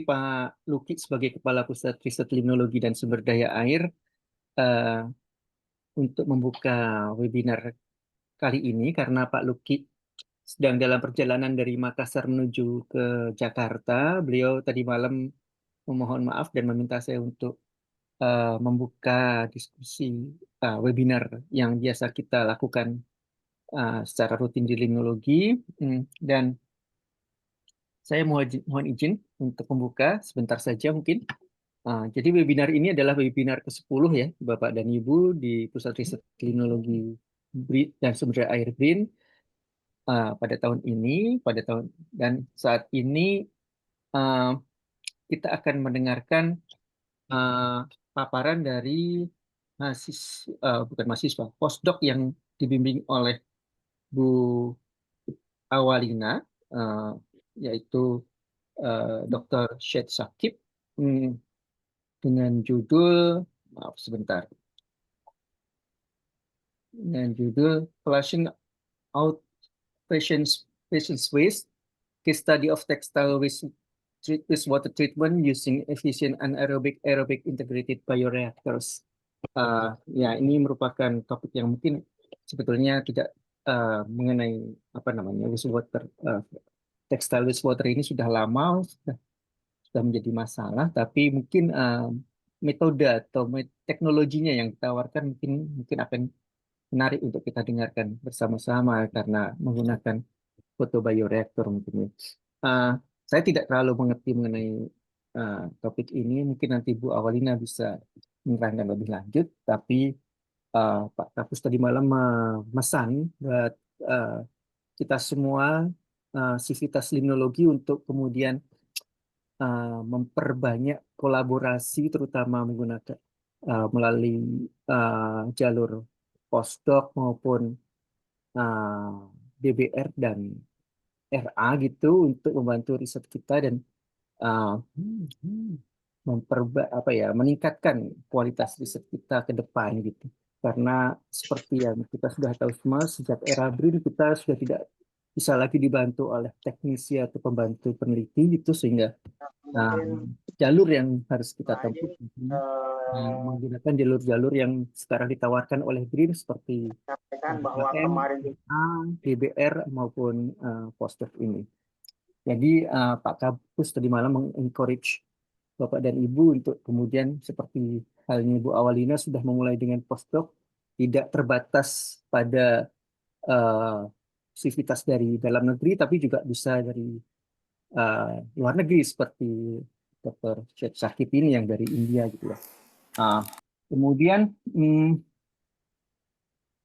Pak Luki sebagai Kepala Pusat Riset Limnologi dan Sumber Daya Air eh, untuk membuka webinar kali ini karena Pak Luki sedang dalam perjalanan dari Makassar menuju ke Jakarta. Beliau tadi malam memohon maaf dan meminta saya untuk membuka diskusi webinar yang biasa kita lakukan secara rutin di Limnologi. Dan saya mohon izin untuk membuka sebentar saja mungkin. Jadi webinar ini adalah webinar ke-10 ya, Bapak dan Ibu di Pusat Riset Limnologi dan Sumber Air BRIN pada tahun ini, dan saat ini uh, kita akan mendengarkan paparan dari bukan mahasiswa, postdoc yang dibimbing oleh Bu Awalina, uh, yaitu Dr. S.Si dengan judul, maaf sebentar, dengan judul Flushing Out Patients Waste, Case Study of Textile Wastewater Treatment Using Efficient Anaerobic-Aerobic Integrated Bioreactors. Ya, ini merupakan topik yang mungkin sebetulnya tidak mengenai apa namanya wastewater, textile wastewater ini sudah lama, sudah menjadi masalah, tapi mungkin metode atau teknologinya yang ditawarkan mungkin akan menarik untuk kita dengarkan bersama-sama karena menggunakan bioreactor mungkin. Saya tidak terlalu mengerti mengenai topik ini, mungkin nanti Bu Awalina bisa menerangkan lebih lanjut, tapi Pak Kapus tadi malam memesan buat kita semua sivitas limnologi untuk kemudian memperbanyak kolaborasi terutama menggunakan melalui jalur postdoc maupun DBR dan RA gitu untuk membantu riset kita dan uh, meningkatkan kualitas riset kita ke depan gitu. Karena seperti yang kita sudah tahu semua, sejak era BRIN kita sudah tidak bisa lagi dibantu oleh teknisi atau pembantu peneliti gitu, sehingga jalur yang harus kita tempuh menggunakan jalur-jalur yang sekarang ditawarkan oleh BRIN seperti bahwa kemarin DBR maupun postdoc ini. Jadi Pak Kapus tadi malam mengencourage Bapak dan Ibu untuk kemudian seperti halnya Bu Awalina sudah memulai dengan postdoc, tidak terbatas pada sivitas dari dalam negeri, tapi juga bisa dari luar negeri seperti Dr. Syakib ini yang dari India gitu ya. Kemudian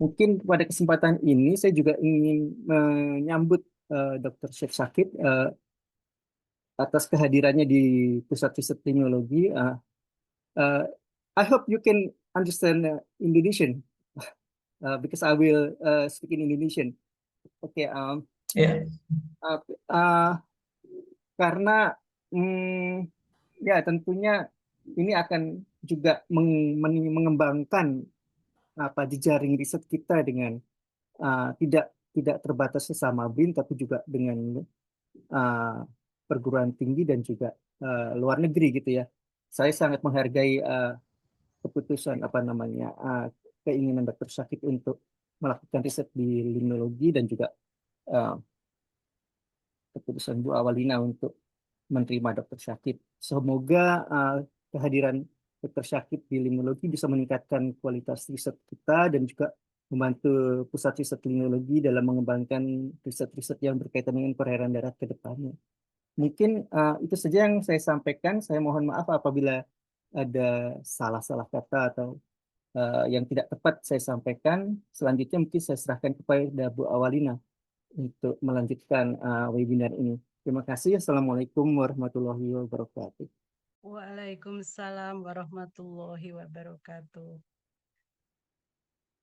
mungkin pada kesempatan ini saya juga ingin menyambut Dr. Syakib atas kehadirannya di Pusat Riset Limnologi. I hope you can understand Indonesian because I will speak in Indonesian. Oke, ya karena ya tentunya ini akan juga mengembangkan jejaring riset kita dengan tidak terbatas sesama BRIN, tapi juga dengan perguruan tinggi dan juga luar negeri gitu ya. Saya sangat menghargai keputusan keinginan Dr. Syakib untuk melakukan riset di limnologi dan juga keputusan Bu Awalina untuk menerima Dr. Syakib. Semoga kehadiran Dr. Syakib di limnologi bisa meningkatkan kualitas riset kita dan juga membantu Pusat Riset Limnologi dalam mengembangkan riset-riset yang berkaitan dengan perairan darat ke depannya. Mungkin itu saja yang saya sampaikan. Saya mohon maaf apabila ada salah-salah kata atau yang tidak tepat saya sampaikan. Selanjutnya mungkin saya serahkan kepada Bu Awalina untuk melanjutkan webinar ini. Terima kasih. Assalamualaikum warahmatullahi wabarakatuh. Waalaikumsalam warahmatullahi wabarakatuh.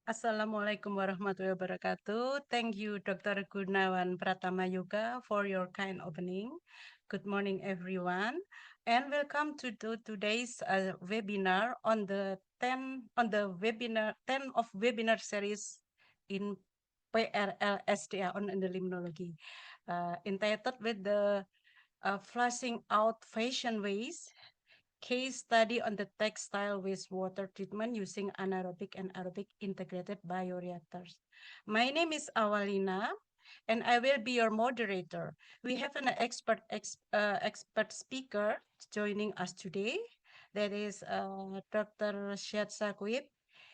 Assalamualaikum warahmatullahi wabarakatuh. Thank you, Dr. Gunawan Pratama Yoga, for your kind opening. Good morning, everyone, and welcome to today's webinar on the 10 of webinar series in PRLSDA on the limnology, entitled with the Flushing out fashion waste, case study on the textile wastewater treatment using anaerobic and aerobic integrated bioreactors. My name is Awalina, and I will be your moderator. We have an expert speaker joining us today. That is Dr. 𝐥𝐤𝐬𝐭.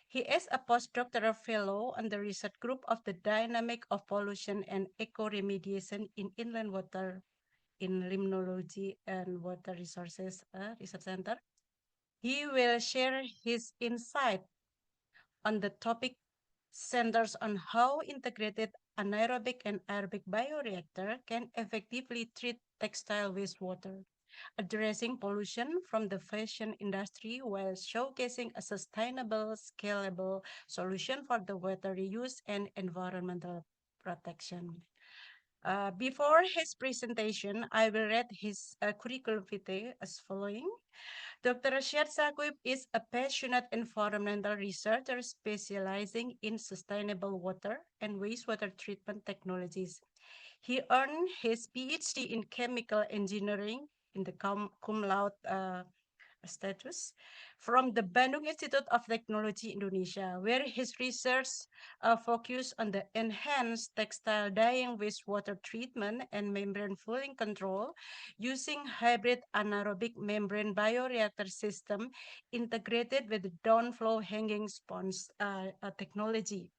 He is a postdoctoral fellow on the research group of the Dynamic of Pollution and Ekoremediasi in Inland Water in Limnologi and Water Resources Research Center. He will share his insight on the topic centers on how integrated anaerobic and aerobic bioreactor can effectively treat textile wastewater, addressing pollution from the fashion industry while showcasing a sustainable, scalable solution for the water reuse and environmental protection. Before his presentation, I will read his curriculum vitae as following. Dr. 𝐥𝐤𝐬𝐭 is a passionate environmental researcher specializing in sustainable water and wastewater treatment technologies. He earned his PhD in chemical engineering in the cum laude status from the Bandung Institute of Technology Indonesia, where his research focused on the enhanced textile dyeing wastewater treatment and membrane fouling control using hybrid anaerobic membrane bioreactor system integrated with the downflow hanging sponge technology.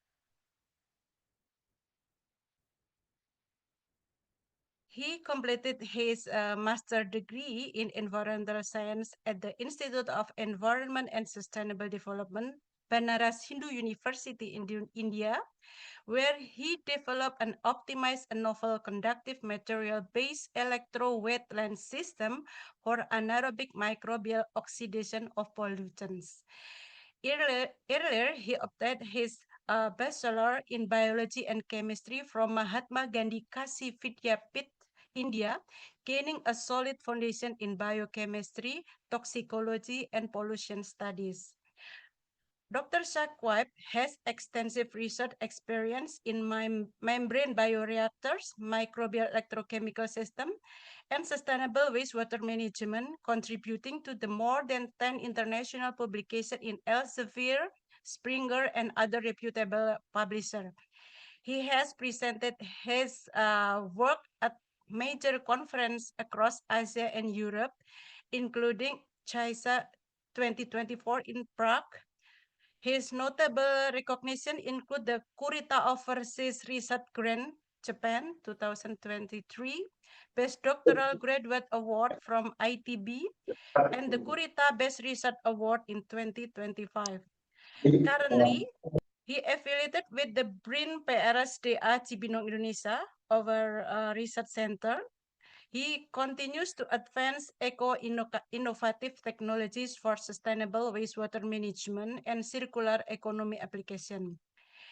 He completed his master's degree in environmental science at the Institute of Environment and Sustainable Development, Banaras Hindu University in India, where he developed and optimized a novel conductive material-based electro-wetland system for anaerobic microbial oxidation of pollutants. Earlier, he obtained his bachelor in biology and chemistry from Mahatma Gandhi Kashi Vidyapith, India, gaining a solid foundation in biochemistry, toxicology, and pollution studies. Dr. 𝐥𝐤𝐬𝐭 has extensive research experience in membrane bioreactors, microbial electrochemical system, and sustainable wastewater management, contributing to the more than 10 international publications in Elsevier, Springer, and other reputable publishers. He has presented his work at major conferences across Asia and Europe, including 𝐥𝐤𝐬𝐭 2024 in Prague. His notable recognition include the Kurita Overseas Research Grant, Japan, 2023, Best Doctoral Graduate Award from ITB, and the Kurita Best Research Award in 2025. Currently, he affiliated with the BRIN PRLSDA Cibinong Indonesia, our research center. He continues to advance eco-innovative technologies for sustainable wastewater management and circular economy application.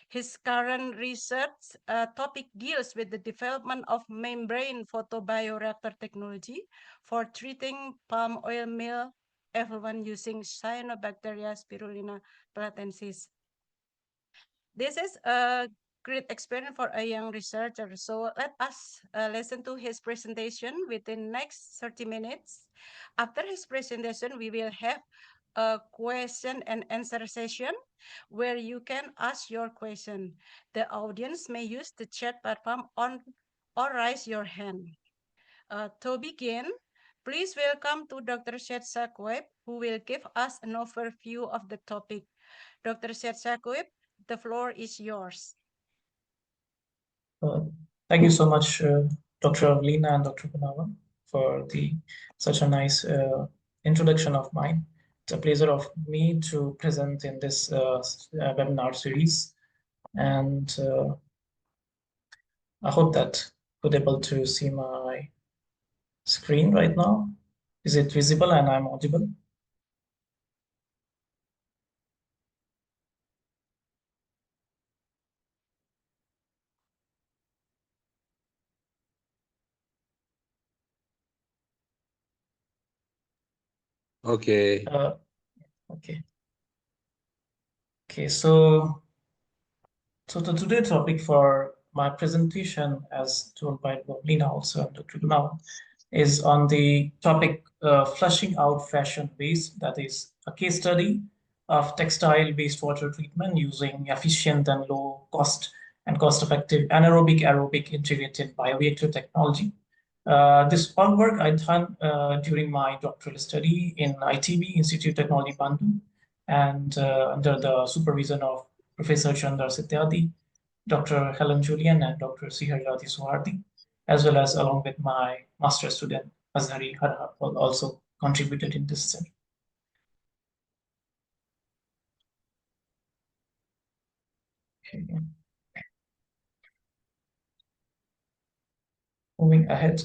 His current research topic deals with the development of membrane photobioreactor technology for treating palm oil meal effluent using Cyanobacteria spirulina platensis. This is a great experience for a young researcher. So let us listen to his presentation within next 30 minutes. After his presentation, we will have a question and answer session where you can ask your question. The audience may use the chat platform or raise your hand. To begin, please welcome to Dr. 𝐥𝐤𝐬𝐭, who will give us an overview of the topic. Dr. 𝐥𝐤𝐬𝐭, the floor is yours. Thank you so much, Dr. Awalina and Dr. Gunawan, for such a nice introduction of mine. It's a pleasure of me to present in this webinar series, and I hope that you're able to see my screen right now. Is it visible and I'm audible? Okay. Okay. So the today's topic for my presentation, as told by Awalina also and Dr. Gunawan, is on the topic flushing out fashion waste. That is a case study of textile wastewater treatment using efficient and low cost and cost-effective anaerobic-aerobic integrated bioreactor technology. This all work I done during my doctoral study in ITB, Institute of Technology, Bandung, and under the supervision of Professor Chandra Satyadi, Dr. Helen Julian, and Dr. Siharjati Suhardi, as well as along with my master student, Azhari Harha, also contributed in this study. Okay. Moving ahead.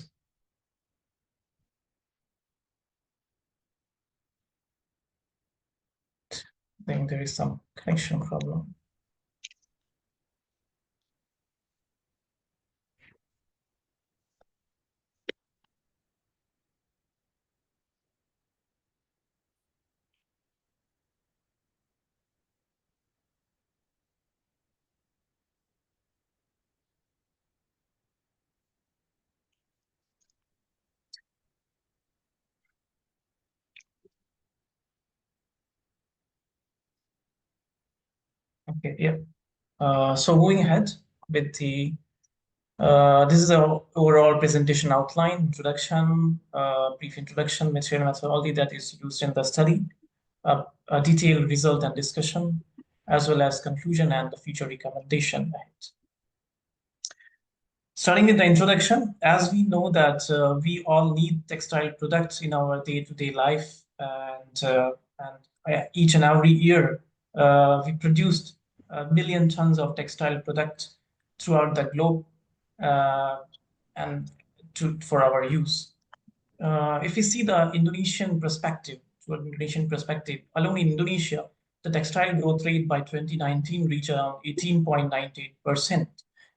I think there is some connection problem. Okay, yeah. So moving ahead with the this is the overall presentation outline, introduction, brief introduction, material methodology that is used in the study, a detailed result and discussion, as well as conclusion and the future recommendation. Starting with the introduction, as we know that we all need textile products in our day-to-day life, and each and every year we produced 1 million tons of textile products throughout the globe and for our use. If we see the Indonesian perspective, alone in Indonesia, the textile growth rate by 2019 reached around 18.98%,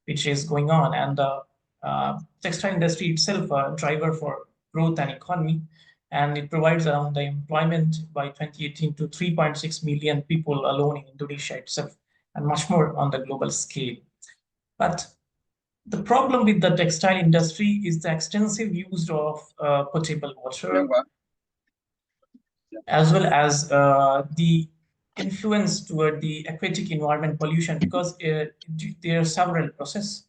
which is going on. And the textile industry itself a driver for growth and economy, and it provides around the employment by 2018 to 3.6 million people alone in Indonesia itself, and much more on the global scale. But the problem with the textile industry is the extensive use of potable water, as well as the influence toward the aquatic environment pollution, because there are several processes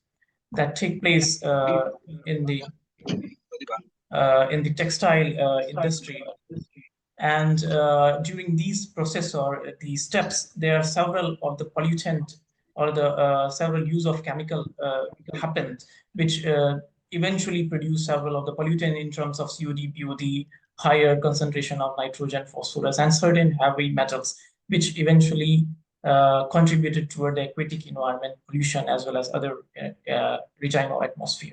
that take place in the textile industry. And during these process or these steps, there are several of the pollutant or the several use of chemical happen, which eventually produce several of the pollutant in terms of COD, BOD, higher concentration of nitrogen, phosphorus, and certain heavy metals, which eventually contributed toward the aquatic environment pollution as well as other regime of atmosphere.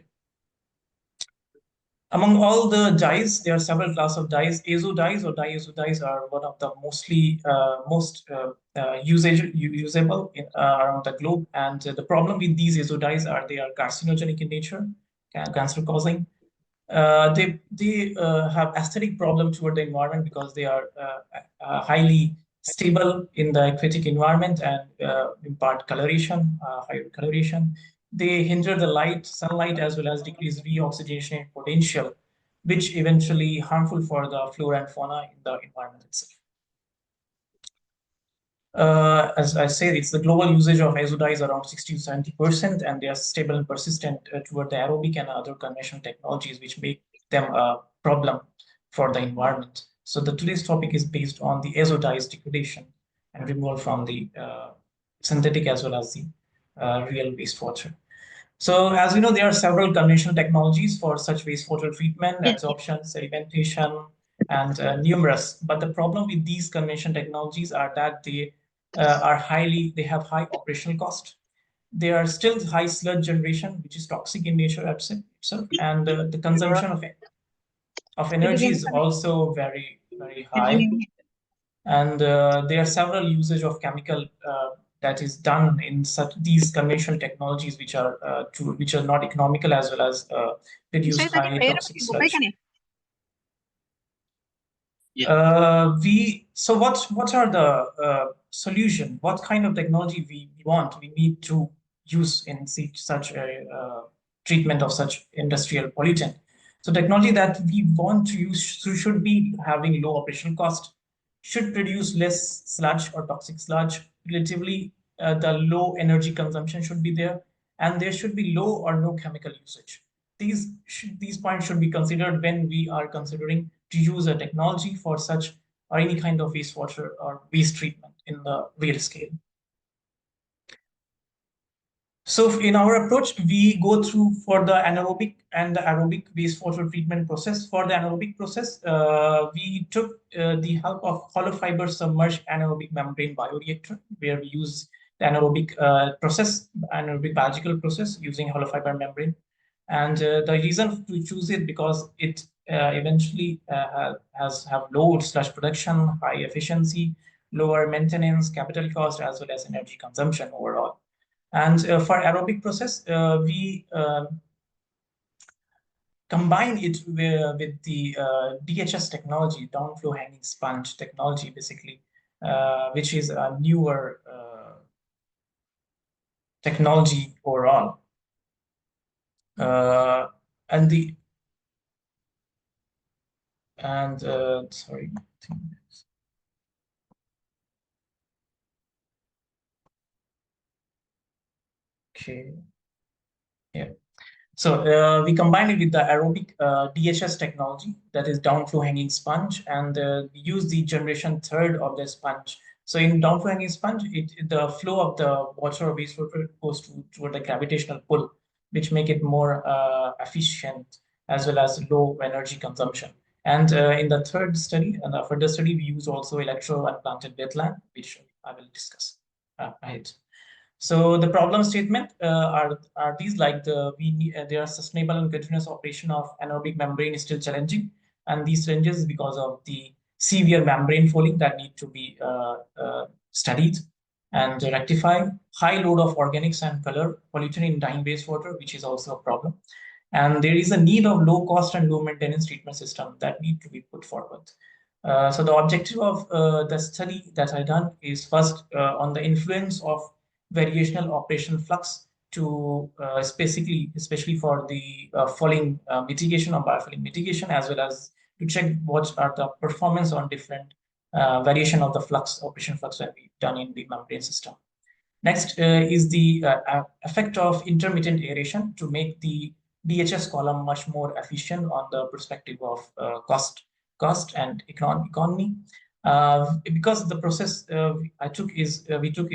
Among all the dyes, there are several classes of dyes. Azo dyes or diazo dyes are one of the most usable around the globe. And the problem with these azo dyes are they are carcinogenic in nature, cancer causing. They have aesthetic problem toward the environment because they are highly stable in the aquatic environment and impart coloration, higher coloration. They hinder the sunlight, as well as decrease reoxidation potential, which eventually harmful for the flora and fauna in the environment itself. As I said, it's the global usage of azo dyes around 60 to 70%, and they are stable and persistent toward the aerobic and other conventional technologies, which make them a problem for the environment. So today's topic is based on the azo dyes degradation and removal from the synthetic as well as the real wastewater. So as we know, there are several conventional technologies for such wastewater treatment, absorption, sedimentation, and numerous. But the problem with these conventional technologies are that they they have high operational cost. They are still high sludge generation, which is toxic in nature itself, and the consumption of energy is also very, very high. And there are several usage of chemical that is done in these conventional technologies, which are not economical, as well as produce high toxic sludge. So what are the solution? What kind of technology we need to use in such a treatment of such industrial pollutant? So technology that we want to use should be having low operational cost, should produce less sludge or toxic sludge, relatively the low energy consumption should be there, and there should be low or no chemical usage. These points should be considered when we are considering to use a technology for such or any kind of wastewater or waste treatment in the real scale. So in our approach, we go through for the anaerobic and the aerobic wastewater treatment process. For the anaerobic process, we took the help of hollow fiber submerged anaerobic membrane bioreactor, where we use the anaerobic anaerobic biological process using hollow fiber membrane. And the reason to choose it because it eventually have low sludge production, high efficiency, lower maintenance, capital cost, as well as energy consumption overall. And for aerobic process, we combine it with the DHS technology, downflow hanging sponge technology, basically, which is a newer technology overall. Sorry. Okay. Yeah. So we combine it with the aerobic DHS technology, that is downflow hanging sponge, and we use the generation third of the sponge. So in downflow hanging sponge, the flow of the water or wastewater goes toward the gravitational pull, which make it more efficient as well as low energy consumption. And in the third study, and the further study, we use also electro unplanted wetland, which I will discuss ahead. So the problem statement are these, like their sustainable and continuous operation of anaerobic membrane is still challenging, and these challenges because of the severe membrane fouling that need to be studied and rectified. High load of organics and color pollutant in dyeing wastewater, which is also a problem. And there is a need of low cost and low maintenance treatment system that need to be put forward. So the objective of the study that I done is first on the influence of variational operational flux to especially for the fouling mitigation or biofouling mitigation, as well as to check what are the performance on different variation of the flux, operational flux that we've done in the membrane system. Next is the effect of intermittent aeration to make the DHS column much more efficient on the perspective of cost and economy. Because the process we took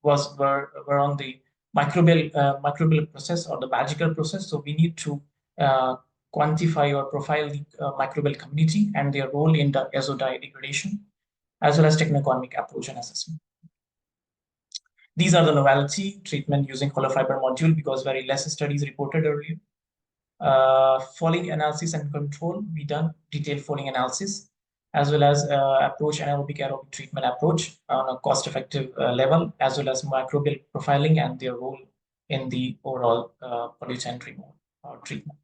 were on the microbial process or the biological process. So we need to quantify or profile the microbial community and their role in the azo-dye degradation, as well as techno-economic approach and assessment. These are the novelty treatment using hollow fiber module, because very less studies reported earlier. Fouling analysis and control, we done detailed fouling analysis, as well as approach anaerobic-aerobic treatment approach on a cost-effective level, as well as microbial profiling and their role in the overall pollutant removal or treatment.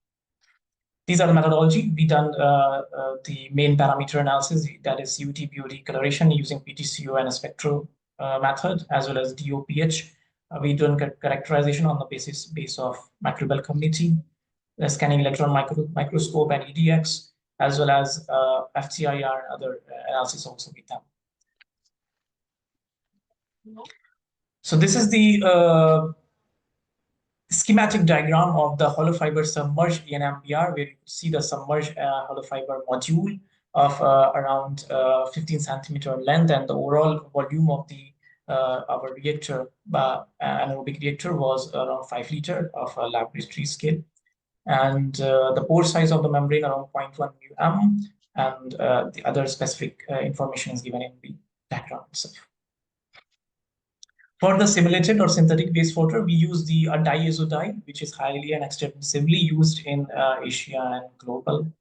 These are the methodology. We done the main parameter analysis, that is CUT BOD coloration using PTCO and a spectral method, as well as DOPH. We done characterization on the base of microbial community, the scanning electron microscope and EDX, as well as FTIR and other analysis also with them. So this is the schematic diagram of the hollow fiber submerged ENMBR, where you see the submerged hollow fiber module of around 15 centimeter length, and the overall volume of the our reactor, anaerobic reactor, was around 5 liter of a laboratory scale. And the pore size of the membrane around 0.1 μm, and the other specific information is given in the diagram itself. For the simulated or synthetic wastewater, we use the dye azo-dye, which is highly and extensively used in Asia and global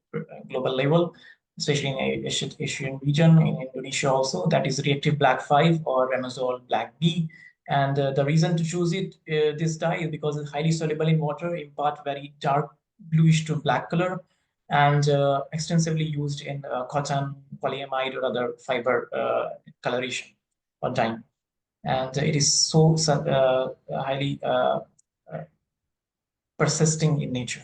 level, especially in Asian region, in Indonesia also. That is reactive black 5 or Ramazol black B. And the reason to choose it, this dye, is because it's highly soluble in water, impart very dark bluish to black color, and extensively used in cotton, polyamide, or other fiber coloration or dyeing. And it is so highly persisting in nature.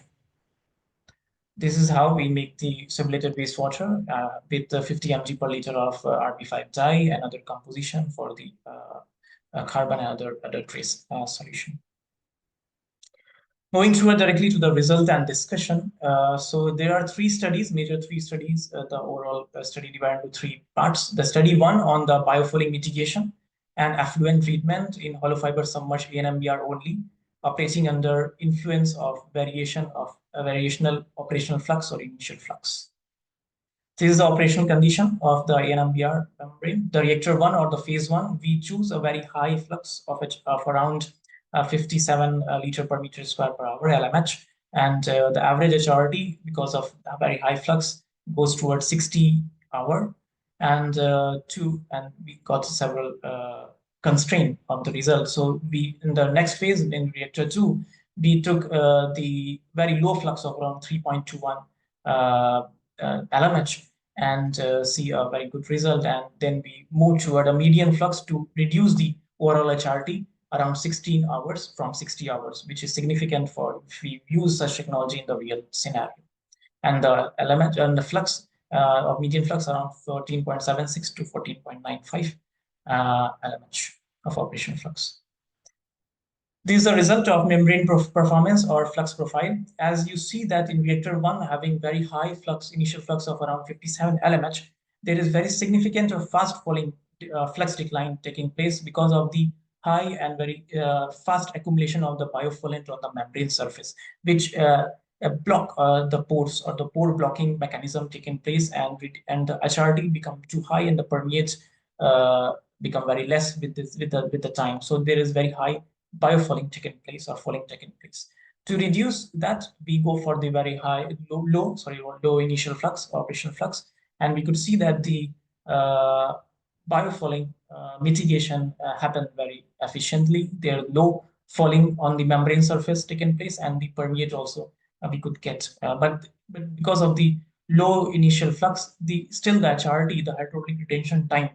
This is how we make the simulated wastewater with 50 mg per liter of RP5 dye and other composition for the carbon and other trace solution. Moving directly to the result and discussion. So there are major three studies, the overall study divided into three parts. The study 1 on the biofouling mitigation and effluent treatment in hollow fiber submerged ANMBR only, operating under influence of variational operational flux or initial flux. This is the operational condition of the ANMBR membrane. The reactor 1 or the phase 1, we choose a very high flux of around 57 liter per meter square per hour LMH, and the average HRT, because of a very high flux, goes towards 60 hour, and we got several constraints of the result. So we, in the next phase in reactor 2, we took the very low flux of around 3.21 LMH and see a very good result, and then we move toward a median flux to reduce the overall HRT around 16 hours from 60 hours, which is significant for if we use such technology in the real scenario. And the element and the flux of median flux around 14.76 to 14.95 LMH of operational flux. This is the result of membrane performance or flux profile. As you see that in reactor 1 having very high flux, initial flux of around 57 LMH, there is very significant or fast falling flux decline taking place because of the high and very fast accumulation of the biofoulant on the membrane surface, which block the pores or the pore blocking mechanism taking place, and the HRT become too high and the permeates become very less with the time. So there is very high biofouling taking place or fouling taking place. To reduce that, we go for the very low initial flux, operational flux, and we could see that the biofouling mitigation happened very efficiently. There low falling on the membrane surface taking place, and the permeate also we could get. But because of the low initial flux, still the HRT, the hydraulic retention time,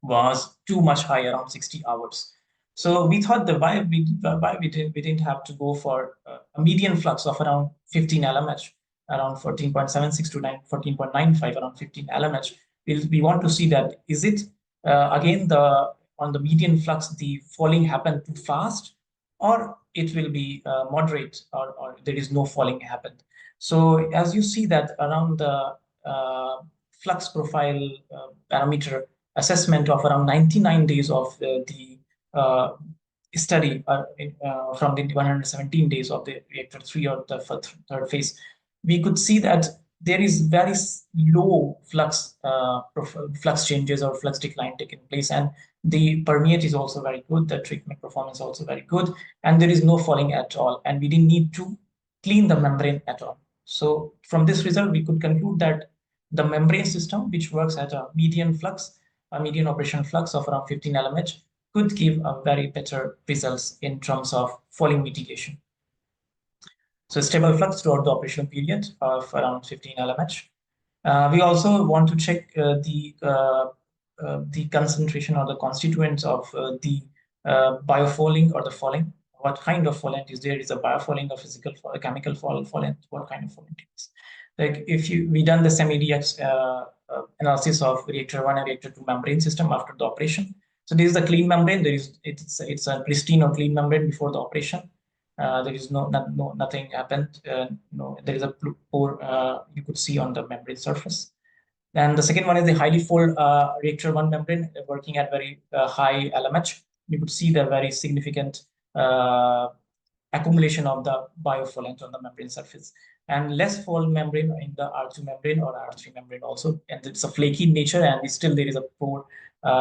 was too much high, around 60 hours. So we thought why we didn't have to go for a median flux of around 15 LMH, around 14.76 to 14.95, around 15 LMH. We want to see that is it again on the median flux the falling happened too fast, or it will be moderate, or there is no falling happened. So as you see that around the flux profile parameter assessment of around 99 days of the study from the 117 days of the reactor 3 or the third phase, we could see that there is very low flux flux changes or flux decline taking place, and the permeate is also very good, the treatment performance is also very good, and there is no falling at all, and we didn't need to clean the membrane at all. So from this result, we could conclude that the membrane system, which works at a median flux, a median operational flux of around 15 LMH, could give a very better results in terms of falling mitigation. So stable flux throughout the operational period of around 15 LMH. We also want to check the concentration or the constituents of the biofouling or the fouling. What kind of foulant is there? Is a biofouling, a physical, a chemical foulant? What kind of foulant it is? Like if we done the semi-DX analysis of reactor 1 and reactor 2 membrane system after the operation. So this is the clean membrane. It's a pristine or clean membrane before the operation. There is nothing happened. There is a pore you could see on the membrane surface. And the second one is the highly fold reactor 1 membrane working at very high LMH. You could see the very significant accumulation of the biofoulant on the membrane surface, and less fold membrane in the R2 membrane or R3 membrane also, and it's a flaky in nature, and still there is a pore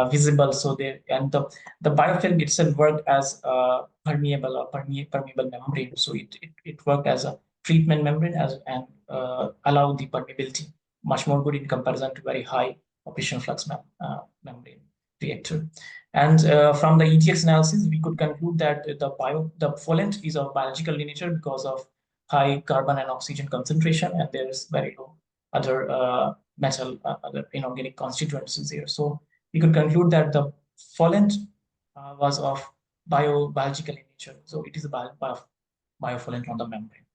visible. So there, and the biofilm itself worked as a permeable or permeable membrane, so it worked as a treatment membrane and allow the permeability much more good in comparison to very high operational flux membrane reactor. And from the ETX analysis, we could conclude that the foulant is of biological nature because of high carbon and oxygen concentration, and there is very low other metal, other inorganic constituents here. So we could conclude that the foulant was of biological nature. So it is a biofoulant on the membrane.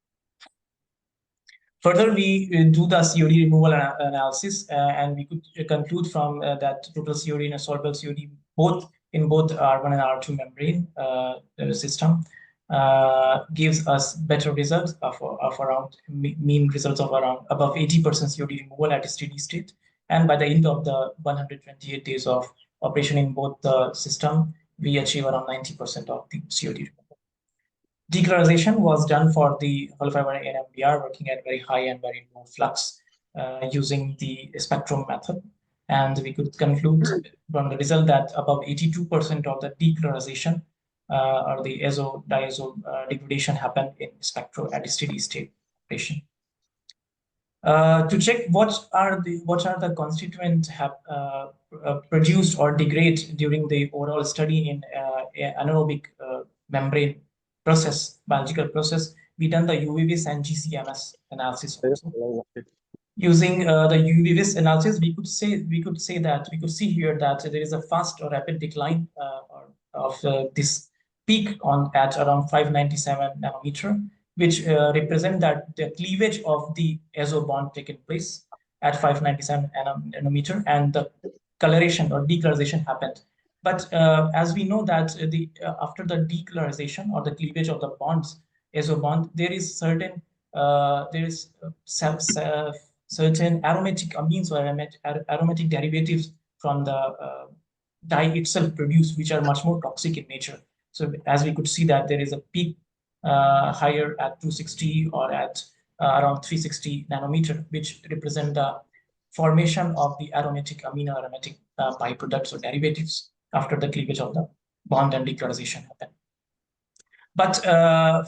Further, we do the COD removal analysis, and we could conclude from that total COD and soluble COD in both R1 and R2 membrane system gives us better results of around mean results of around above 80% COD removal at a steady state. And by the end of the 128 days of operation in both the system, we achieve around 90% of the COD removal. Decolorization was done for the hollow fiber NMBR working at very high and very low flux using the spectrum method. And we could conclude from the result that above 82% of the decolorization or the azo-diazo degradation happened in spectro at steady state operation. To check what are the constituents produced or degrade during the overall study in anaerobic membrane process, biological process, we done the UV-Vis and GC-MS analysis also. Using the UV-Vis analysis, we could see here that there is a fast or rapid decline of this peak at around 597 nanometer, which represent that the cleavage of the azo bond taken place at 597 nanometer, and the coloration or decolorization happened. But as we know that after the decolorization or the cleavage of the bonds, azo bond, there is certain certain aromatic amines or aromatic derivatives from the dye itself produced, which are much more toxic in nature. So as we could see that there is a peak higher at 260 or at around 360 nanometer, which represent the formation of the aromatic amino aromatic byproducts or derivatives after the cleavage of the bond and decolorization happened. But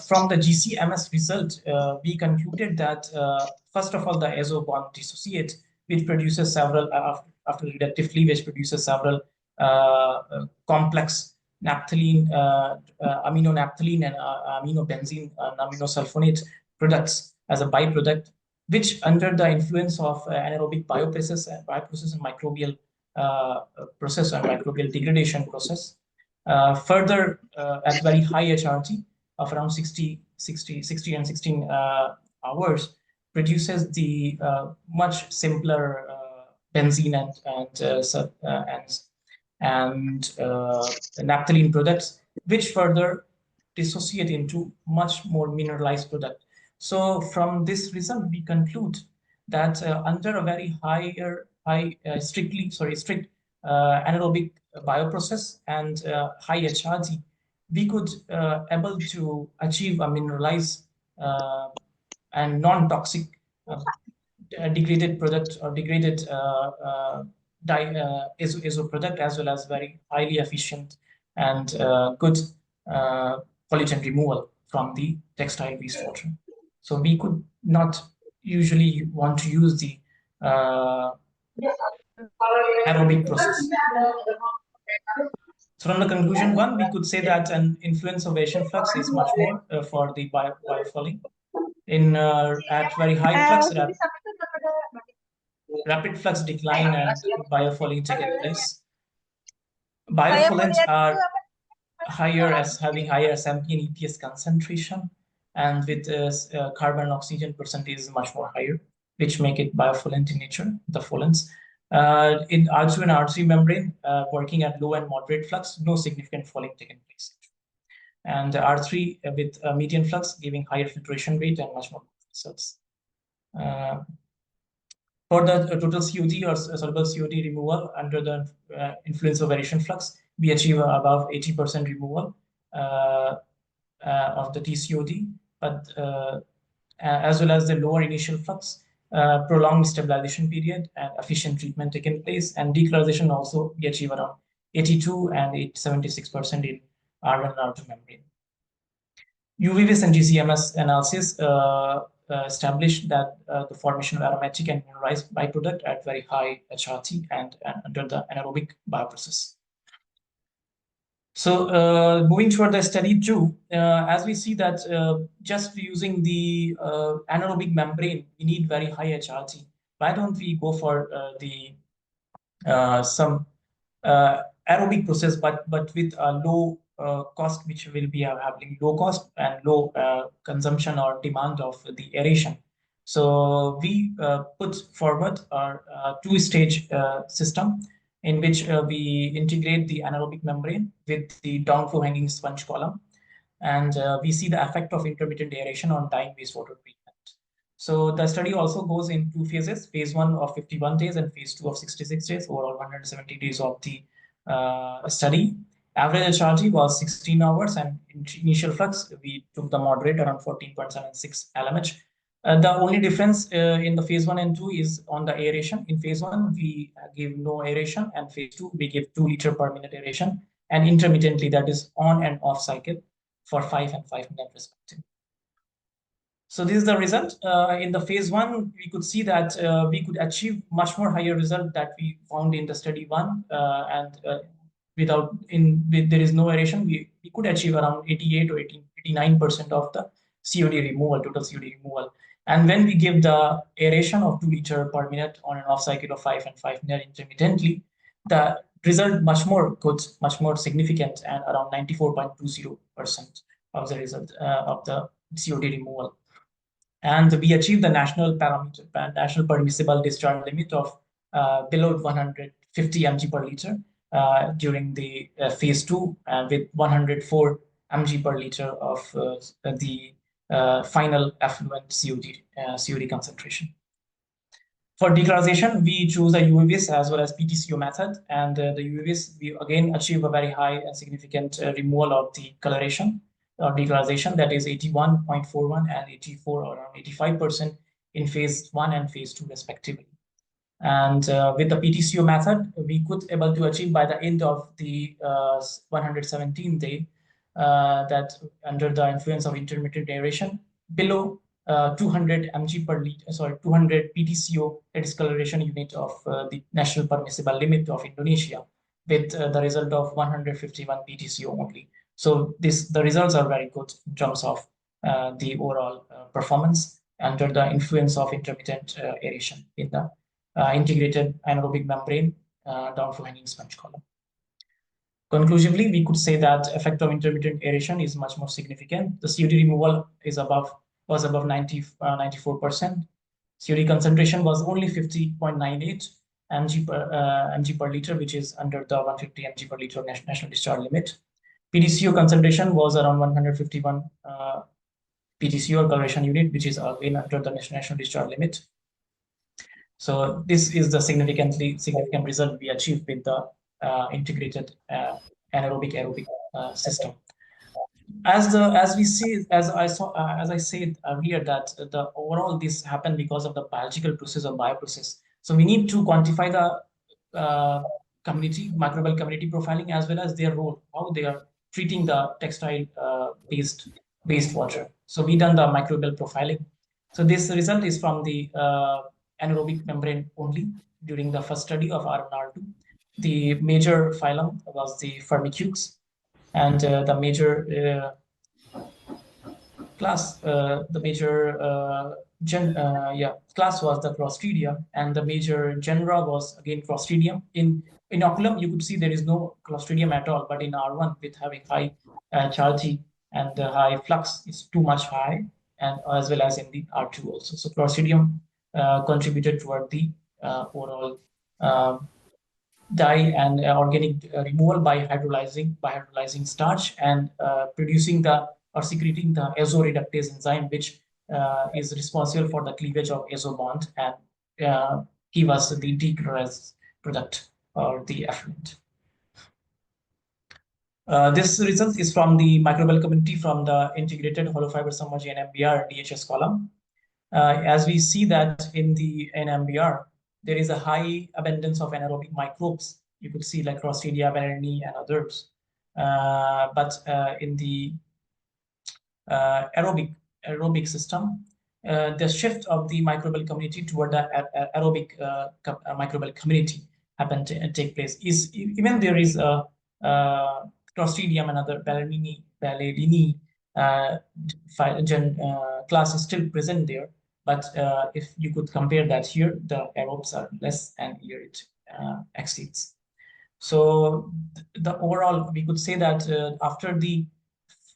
from the GC-MS result, we concluded that first of all, the azo bond dissociates, which produces several, after reductive cleavage, produces several complex naphthalene, aminonaphthalene, and aminobenzene, and aminosulfonate products as a byproduct, which under the influence of anaerobic bioprocess and microbial process and microbial degradation process, further at very high HRT of around 60 and 16 hours, produces the much simpler benzene and naphthalene products, which further dissociate into much more mineralized product. So from this result, we conclude that under a very strict anaerobic bioprocess and high HRT, we could able to achieve a mineralized and non-toxic degraded product or degraded azo product, as well as very highly efficient and good pollutant removal from the textile wastewater. So we could not usually want to use the aerobic process. So from the conclusion one, we could say that an influence of Asian flux is much more for the biofouling. At very high flux, rapid flux decline and biofouling taking place. Biofoulants are higher as having higher SMP and EPS concentration, and with carbon and oxygen percentage is much more higher, which make it biofoulant in nature, the foulants. In R2 and R3 membrane, working at low and moderate flux, no significant fouling taking place. And R3 with median flux giving higher filtration rate and much more results. For the total COD or soluble COD removal under the influence of variation flux, we achieve above 80% removal of the TCOD, but as well as the lower initial flux, prolonged stabilization period and efficient treatment taken place, and decolorization also we achieve around 82 and 76% in R1 and R2 membrane. UV-Vis and GC-MS analysis established that the formation of aromatic and mineralized byproduct at very high HRT and under the anaerobic bioprocess. So moving toward the study 2, as we see that just using the anaerobic membrane, we need very high HRT. Why don't we go for some aerobic process, but with a low cost, which will be having low cost and low consumption or demand of the aeration. So we put forward our two-stage system in which we integrate the anaerobic membrane with the downflow hanging sponge column, and we see the effect of intermittent aeration on dyeing wastewater treatment. So the study also goes in two phases: phase 1 of 51 days and phase 2 of 66 days, overall 170 days of the study. Average HRG was 16 hours, and initial flux, we took the moderate around 14.76 LMH. The only difference in the phase 1 and 2 is on the aeration. In phase 1, we give no aeration, and phase 2, we give 2 liter per minute aeration, and intermittently, that is on and off cycle for 5 and 5 minutes respectively. So this is the result. In the phase 1, we could see that we could achieve much more higher result that we found in the study 1, and there is no aeration, we could achieve around 88 or 89% of the COD removal, total COD removal. And when we give the aeration of 2 liter per minute on an off cycle of 5 and 5 minutes intermittently, the result much more good, much more significant, and around 94.20% of the result of the COD removal. And we achieved the national permissible discharge limit of below 150 mg per liter during the phase 2, with 104 mg per liter of the final effluent COD concentration. For decolorization, we choose a UV-vis as well as PTCO method, and the UV-vis, we again achieve a very high and significant removal of the coloration or decolorization, that is 81.41 and 84 or around 85% in phase 1 and phase 2 respectively. And with the PTCO method, we could able to achieve by the end of the 117th day that under the influence of intermittent aeration below 200 mg per liter, 200 PTCO, that is coloration unit of the national permissible limit of Indonesia, with the result of 151 PTCO only. So the results are very good in terms of the overall performance under the influence of intermittent aeration in the integrated anaerobic membrane downflow hanging sponge column. Conclusively, we could say that effect of intermittent aeration is much more significant. The COD removal was above 94%. COD concentration was only 50.98 mg per liter, which is under the 150 mg per liter national discharge limit. PTCO concentration was around 151 PTCO or coloration unit, which is again under the national discharge limit. So this is the significant result we achieved with the integrated anaerobic-aerobic system. As I said earlier, that the overall this happened because of the biological process or bioprocess. So we need to quantify the microbial community profiling, as well as their role, how they are treating the textile based wastewater. So we done the microbial profiling. So this result is from the anaerobic membrane only during the first study of R1R2. The major phylum was the Firmicutes, and the major class, class was the Clostridia, and the major genera was again Clostridium. In inoculum, you could see there is no Clostridium at all, but in R1, with having high charge and the high flux is too much high, and as well as in the R2 also. So Clostridium contributed toward the overall dye and organic removal by hydrolyzing starch and producing or secreting the azo-reductase enzyme, which is responsible for the cleavage of azo bond and give us the decolorized product or the effluent. This result is from the microbial community from the integrated hollow fiber submerged NMBR DHS column. As we see that in the NMBR, there is a high abundance of anaerobic microbes. You could see like Clostridia, Peneliti, and others. But in the aerobic system, the shift of the microbial community toward the aerobic microbial community happened to take place. Even there is a Clostridium and other Ballerini class is still present there. But if you could compare that here, the aerobes are less, and here it exceeds. So the overall, we could say that after the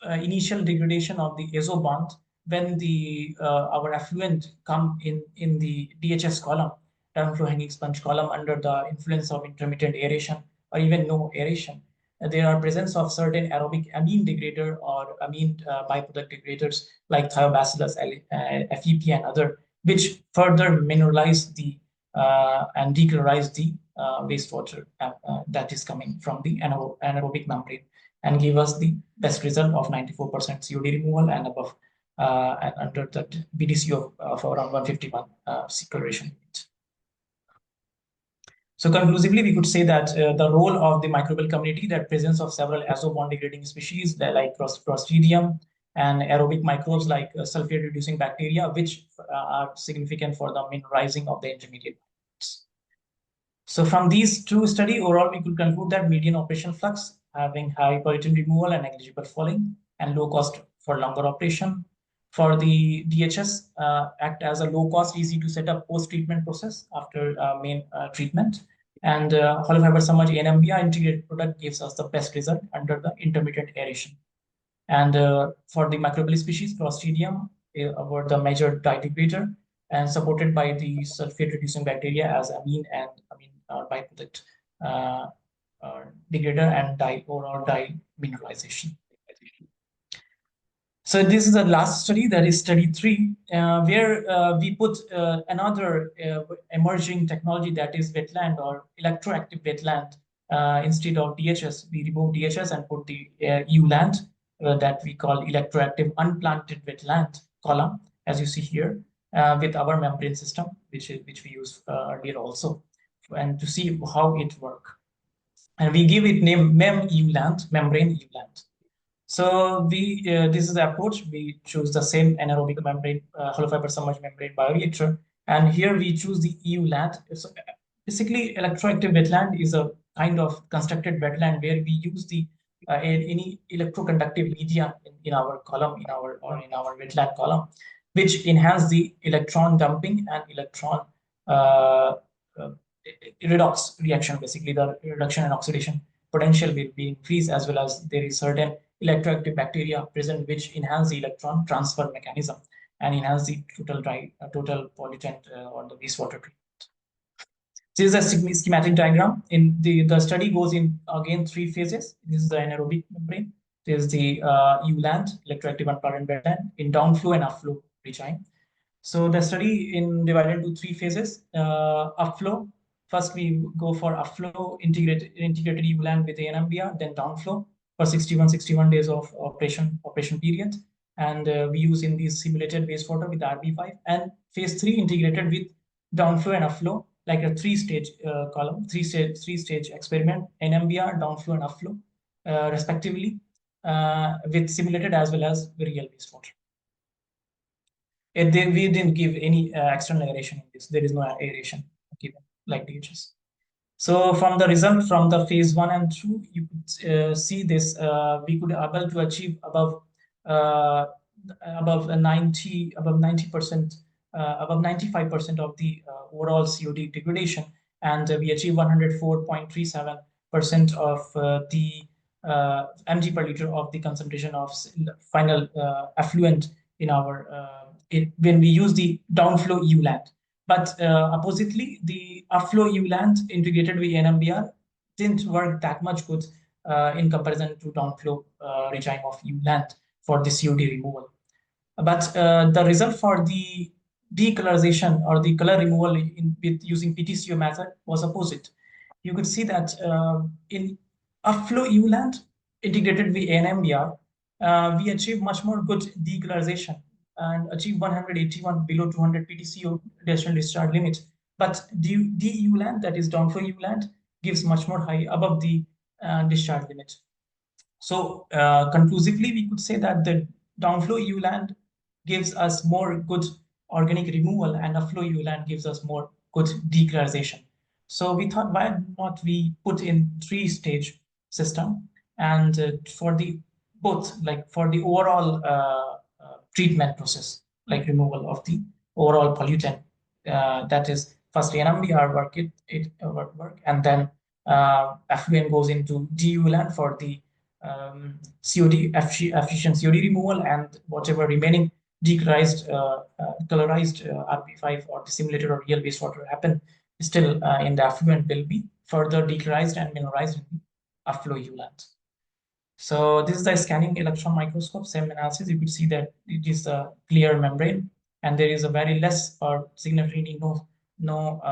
initial degradation of the azo bond, when the our effluent come in the DHS column, downflow hanging sponge column, under the influence of intermittent aeration or even no aeration, there are presence of certain aerobic amine degrader or amine byproduct degraders like thiobacillus, FEP, and other, which further mineralize the and decolorize the wastewater that is coming from the anaerobic membrane, and give us the best result of 94% COD removal and above and under the BDC of around 151 coloration unit. So conclusively, we could say that the role of the microbial community, that presence of several azo-bond degrading species like Clostridium and aerobic microbes like sulfate-reducing bacteria, which are significant for the mineralizing of the intermediate. So from these two studies, overall, we could conclude that median operation flux having high pollutant removal and negligible falling and low cost for longer operation. For the DHS, act as a low cost, easy to set up post-treatment process after main treatment. And hollow fiber submerged NMBR integrated product gives us the best result under the intermittent aeration. And for the microbial species, Clostridium were the major dye degrader and supported by the sulfate-reducing bacteria as amine and amine byproduct degrader and dye or dye mineralization. So this is the last study, that is study 3, where we put another emerging technology, that is wetland or electroactive wetland. Instead of DHS, we remove DHS and put the EULAND that we call electroactive unplanted wetland column, as you see here, with our membrane system, which we used earlier also, and to see how it works. And we give it name MEM-EULAND, membrane EULAND. So we this is the approach. We choose the same anaerobic membrane, hollow fiber submerged membrane bioreactor, and here we choose the EULAND. So basically, electroactive wetland is a kind of constructed wetland where we use the any electroconductive media in our column, in our wetland column, which enhance the electron dumping and electron redox reaction. Basically, the reduction and oxidation potential will be increased, as well as there is certain electroactive bacteria present which enhance the electron transfer mechanism and enhance the total pollutant or the wastewater treatment. This is a schematic diagram. In the study goes in again 3 phases. This is the anaerobic membrane. This is the EULAND, electroactive unplanted wetland, in downflow and upflow regime. So the study divided into 3 phases. Upflow. First, we go for upflow integrated EULAND with ANMBR, then downflow for 61 days of operation period, and we use in these simulated wastewater with RB5, and phase 3 integrated with downflow and upflow, like a 3-stage column, 3-stage experiment, NMBR, downflow and upflow, respectively, with simulated as well as real wastewater. And then we didn't give any external aeration in this. There is no aeration given like DHS. So from the result from the phase 1 and 2, you could see this. We could able to achieve above 90%, above 95% of the overall COD degradation, and we achieve 104.37% of the mg per liter of the concentration of final effluent in our when we use the downflow EULAND. But oppositely, the upflow EULAND integrated with NMBR didn't work that much good in comparison to downflow regime of EULAND for the COD removal. But the result for the decolorization or the color removal with using PTCO method was opposite. You could see that in upflow EULAND integrated with NMBR, we achieve much more good decolorization and achieve 181 below 200 PTCO additional discharge limit. But DEULAND, that is downflow EULAND, gives much more high above the discharge limit. So conclusively, we could say that the downflow EULAND gives us more good organic removal, and upflow EULAND gives us more good decolorization. So we thought, why not we put in 3-stage system, and for the both, like for the overall treatment process, like removal of the overall pollutant, that is first NMBR work, and then effluent goes into DEULAND for the COD efficient COD removal, and whatever remaining decolorized RP5 or the simulated or real wastewater happen still in the effluent will be further decolorized and mineralized in the effluent ULANT. So this is the scanning electron microscope, same analysis. You could see that it is a clear membrane, and there is a very less or significantly no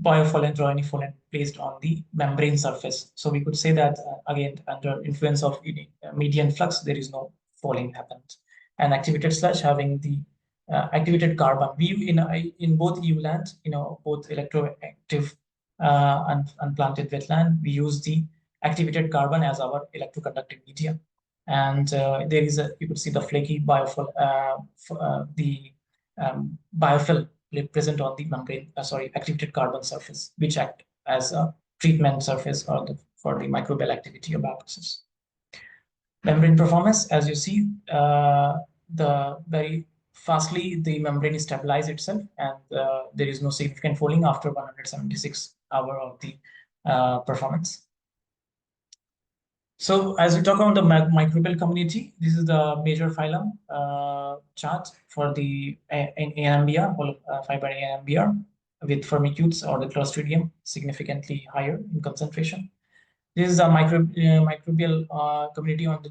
biofoulant or any foulant placed on the membrane surface. So we could say that again, under influence of median flux, there is no fouling happened. And activated sludge having the activated carbon. We in both ULANT, both electroactive and unplanted wetland, we use the activated carbon as our electroconductive medium. And there is you could see the flaky biofil, biofil present on the membrane, activated carbon surface, which act as a treatment surface for the microbial activity of bioprocess. Membrane performance, as you see, very fastly the membrane stabilizes itself, and there is no significant fouling after 176 hours of the performance. So as we talk about the microbial community, this is the major phylum chart for the ANMBR, fiber ANMBR, with firmicutes or the Clostridium significantly higher in concentration. This is a microbial community on the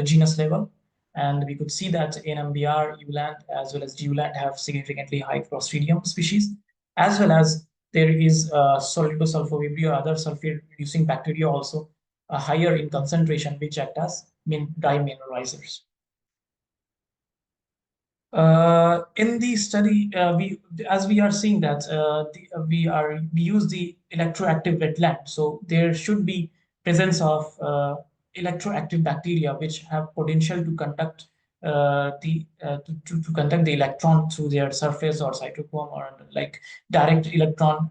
genus level, and we could see that ANMBR, ULANT, as well as GULANT have significantly high Clostridium species, as well as there is Solidosulfovibrio or other sulfate-reducing bacteria also higher in concentration, which act as dimineralizers. In the study, as we are seeing that we use the electroactive wetland, so there should be presence of electroactive bacteria which have potential to conduct to conduct the electron through their surface or cytochrome, or like direct electron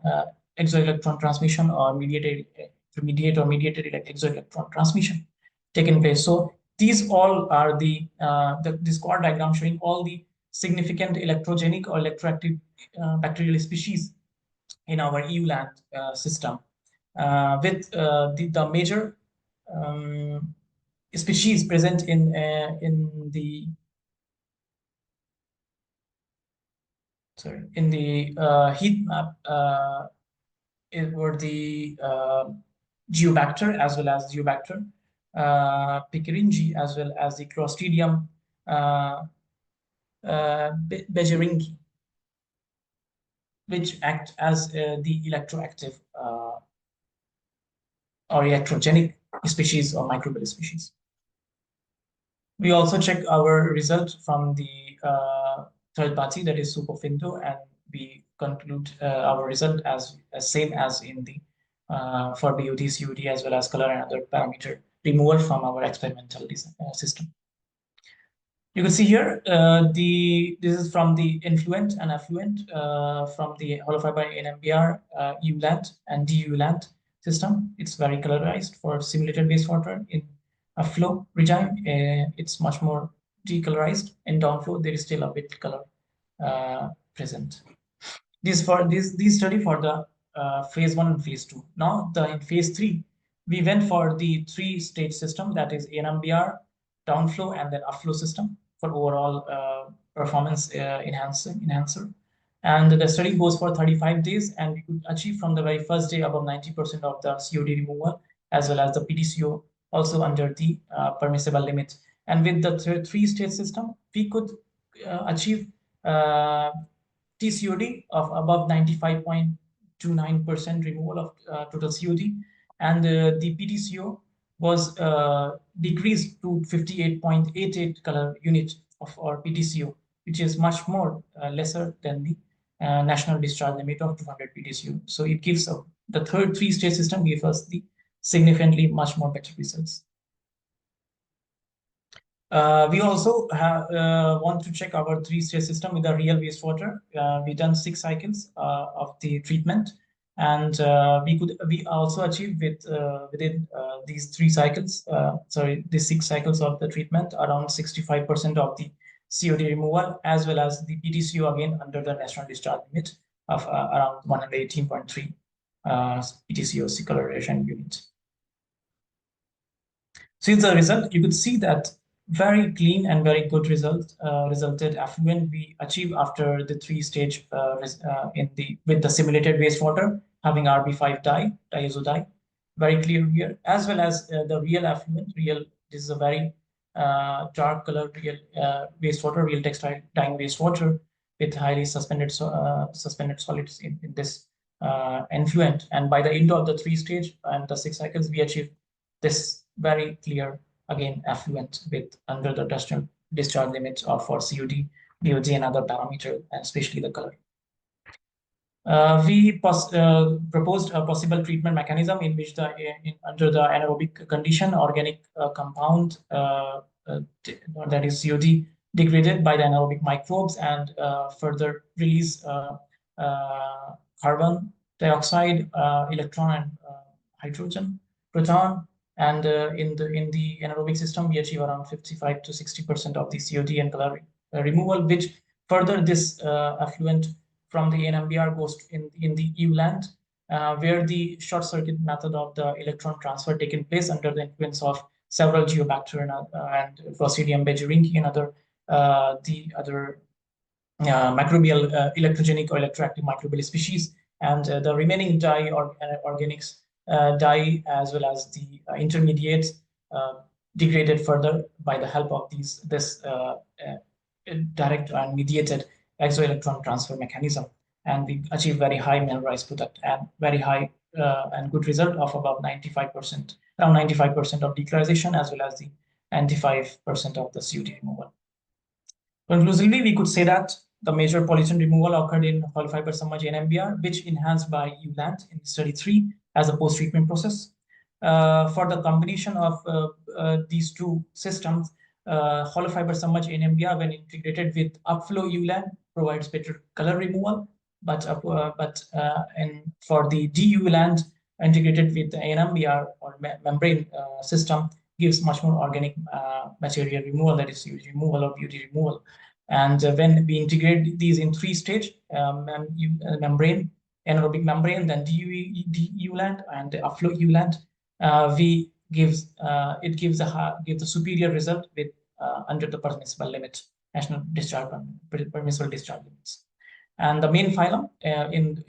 exoelectron transmission or mediated exoelectron transmission taking place. So these all are this core diagram showing all the significant electrogenic or electroactive bacterial species in our EULANT system, with the major species present in the heat map were the geobacter as well as geobacter, pickeringi, as well as the Clostridium beijeringi, which act as the electroactive or electrogenic species or microbial species. We also check our result from the third party, that is Superfinto, and we conclude our result as same as in the for BOT, COD, as well as color and other parameter removal from our experimental system. You can see here, this is from the influent and effluent from the hollow fiber ANMBR, ULANT and DULANT system. It's very colorized for simulated wastewater. In a flow regime, it's much more decolorized. In downflow, there is still a bit color present. This study for the phase 1 and phase 2. Now, in phase 3, we went for the 3-stage system, that is ANMBR, downflow, and then upflow system for overall performance enhancer. And the study goes for 35 days, and we could achieve from the very first day above 90% of the COD removal, as well as the PTCO also under the permissible limit. And with the 3-stage system, we could achieve TCOD of above 95.29% removal of total COD, and the PTCO was decreased to 58.88 color unit of our PTCO, which is much more lesser than the national discharge limit of 200 PTCO. So it gives the 3-stage system gives us the significantly much more better results. We also want to check our 3-stage system with a real wastewater. We done 6 cycles of the treatment, and we also achieved within these 3 cycles, the 6 cycles of the treatment, around 65% of the COD removal, as well as the PTCO again under the national discharge limit of around 118.3 PTCO coloration unit. So in the result, you could see that very clean and very good resulted effluent we achieve after the 3-stage with the simulated wastewater having RB5 diazodie, very clear here, as well as the real effluent. This is a very dark color real wastewater, real textile dyeing wastewater with highly suspended solids in this effluent. And by the end of the 3-stage and the 6 cycles, we achieve this very clear, again, effluent with under the industrial discharge limits of for COD, DOG, and other parameters, and especially the color. We proposed a possible treatment mechanism in which under the anaerobic condition, organic compound that is COD degraded by the anaerobic microbes and further release carbon dioxide, electron, and hydrogen, proton. And in the anaerobic system, we achieve around 55 to 60% of the COD and color removal, which further this effluent from the NMBR goes in the EULAND, where the short circuit method of the electron transfer taken place under the influence of several geobacteria and Clostridium beijerinckii and other microbial electrogenic or electroactive microbial species, and the remaining dye or organics dye as well as the intermediates degraded further by the help of this direct and mediated exoelectron transfer mechanism, and we achieve very high mineralized product and very high and good result of about 95%, around 95% of decolorization as well as the 95% of the COD removal. Conclusively, we could say that the major pollution removal occurred in hollow fiber submerged NMBR, which enhanced by EULAND in study 3 as a post-treatment process. For the combination of these two systems, hollow fiber submerged NMBR, when integrated with upflow EULAND, provides better color removal, but for the DEULAND integrated with the NMBR or membrane system gives much more organic material removal, that is removal or beauty removal. And when we integrate these in 3-stage membrane, anaerobic membrane, then DEULAND and the upflow EULAND, gives a superior result with under the permissible limit, national discharge permissible discharge limits. And the main phylum in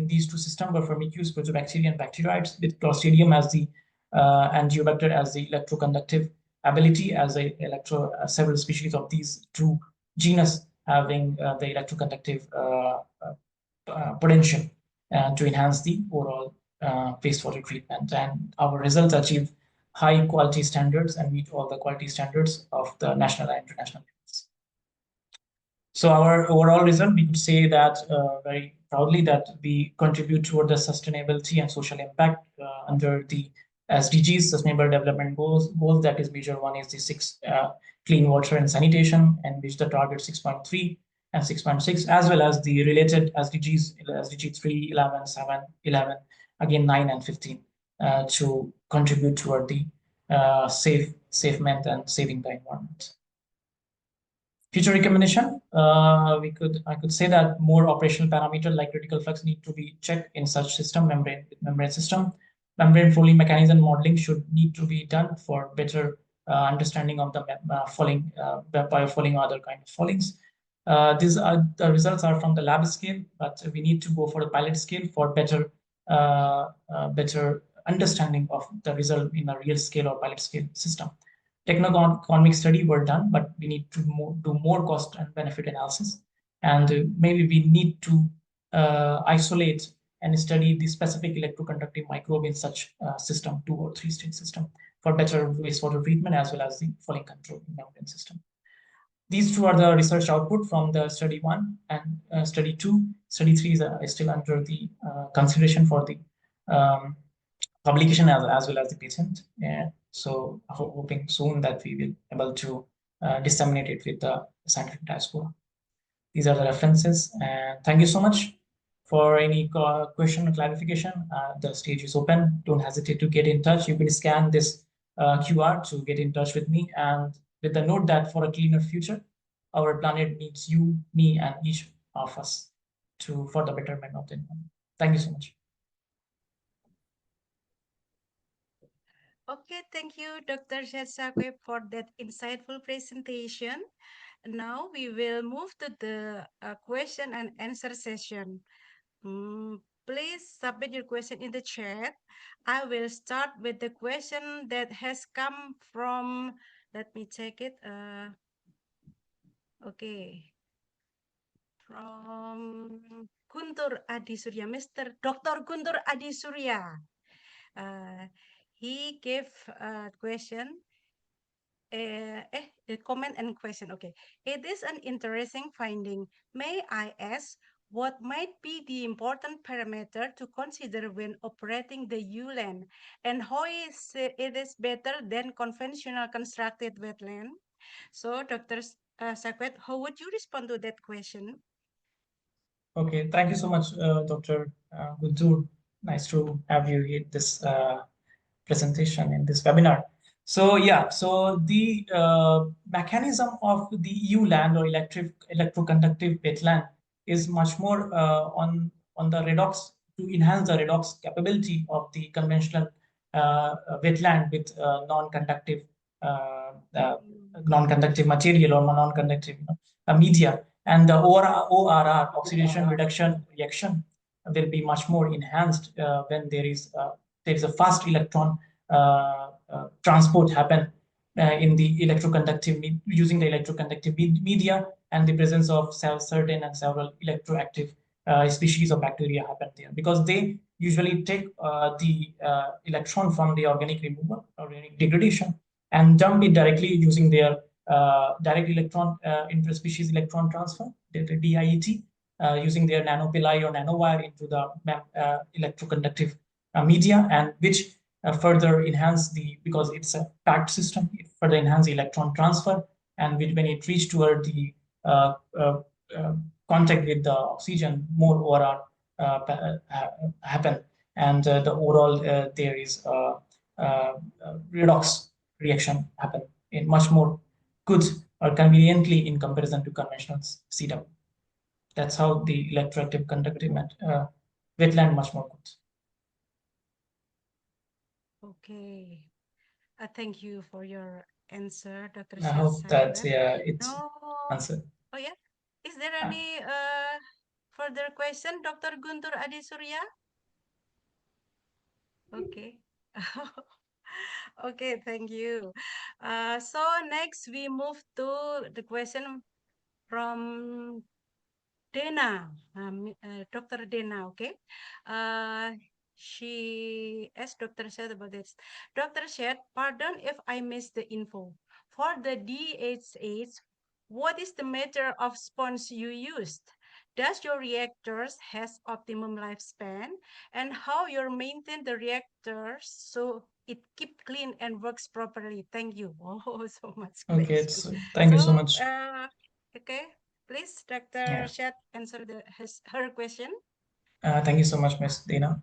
these two systems were Firmicutes, Proteobacteria, and Bacteroides, with Clostridium as the and Geobacter as the electroconductive ability, as several species of these two genus having the electroconductive potential to enhance the overall wastewater treatment. And our results achieve high quality standards and meet all the quality standards of the national and international levels. So our overall result, we could say that very proudly that we contribute toward the sustainability and social impact under the SDGs, Sustainable Development Goals. That is major one is the 6 clean water and sanitation, and which the target 6.3 and 6.6, as well as the related SDGs, SDG 3, 11, 7, 11, again 9 and 15, to contribute toward the safe math and saving the environment. Future recommendation, I could say that more operational parameters like critical flux need to be checked in such system, membrane system. Membrane fouling mechanism modeling should need to be done for better understanding of the fouling, biofouling or other kind of foulings. These are the results are from the lab scale, but we need to go for the pilot scale for better understanding of the result in a real scale or pilot scale system. Techno-economic study were done, but we need to do more cost and benefit analysis, and maybe we need to isolate and study the specific electroconductive microbe in such system, 2 or 3-stage system, for better wastewater treatment as well as the fouling control in membrane system. These two are the research output from the study 1 and study 2. Study 3 is still under the consideration for the publication as well as the patent. So hoping soon that we will be able to disseminate it with the scientific diaspora. These are the references, and thank you so much. For any question or clarification, the stage is open. Don't hesitate to get in touch. You can scan this QR to get in touch with me, and with the note that for a cleaner future, our planet needs you, me, and each of us for the betterment of the environment. Thank you so much. Okay, thank you, Dr. 𝐥𝐤𝐭, for that insightful presentation. Now we will move to the question and answer session. Please submit your question in the chat. I will start with the question that has come from, let me check it. Okay. From Guntur Adi Surya, Mr. Dr. Guntur Adi Surya. He gave a question, a comment and question. Okay, it is an interesting finding. May I ask what might be the important parameter to consider when operating the ULAN, and how it is better than conventional constructed wetland? So, Dr. 𝐥𝐤𝐭, how would you respond to that question? Okay, thank you so much, Dr. Guntur. Nice to have you in this presentation in this webinar. So yeah, so the mechanism of the EU land or electroconductive wetland is much more on the redox, to enhance the redox capability of the conventional wetland with non-conductive material or non-conductive media. And the ORR, oxidation reduction reaction, will be much more enhanced when there is a fast electron transport happen in the electroconductive, using the electroconductive media, and the presence of certain and several electroactive species of bacteria happen there, because they usually take the electron from the organic removal, organic degradation, and dump it directly using their direct electron interspecies electron transfer, the DIET, using their nanopilli or nanowire into the electroconductive media, and which further enhance because it's a packed system, it further enhance the electron transfer, and when it reaches toward the contact with the oxygen, more ORR happen, and the overall there is redox reaction happen in much more good or conveniently in comparison to conventional CW. That's how the electroactive conductive wetland much more good. Okay. Thank you for your answer, Dr. I hope that it No. answered. Oh yeah. Is there any further question, Dr. Guntur Adi Surya? Okay. Okay, thank you. So next we move to the question from Dana, Dr. Dana, okay? She asked Dr. Shed about this. Dr. Shed, pardon if I missed the info. For the DHH, what is the measure of sponge you used? Does your reactors has optimum lifespan? And how you maintain the reactors so it keep clean and works properly? Thank you. Oh, so much Okay, question. thank you so much. Okay. Please, Dr. Shed, answer her question. Thank you so much, Ms. Dina.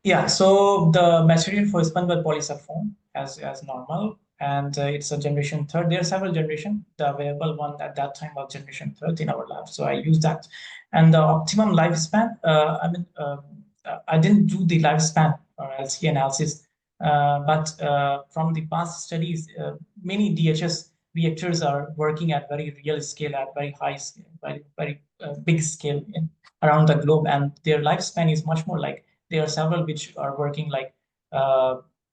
Yeah, so the material for sponge web polysulfone as normal, and it's a generation third. There are several generations. The available one at that time was generation third in our lab, so I used that. And the optimum lifespan, I didn't do the lifespan or LC analysis, but from the past studies, many DHS reactors are working at very real scale, at very high scale, very big scale around the globe, and their lifespan is much more like, there are several which are working like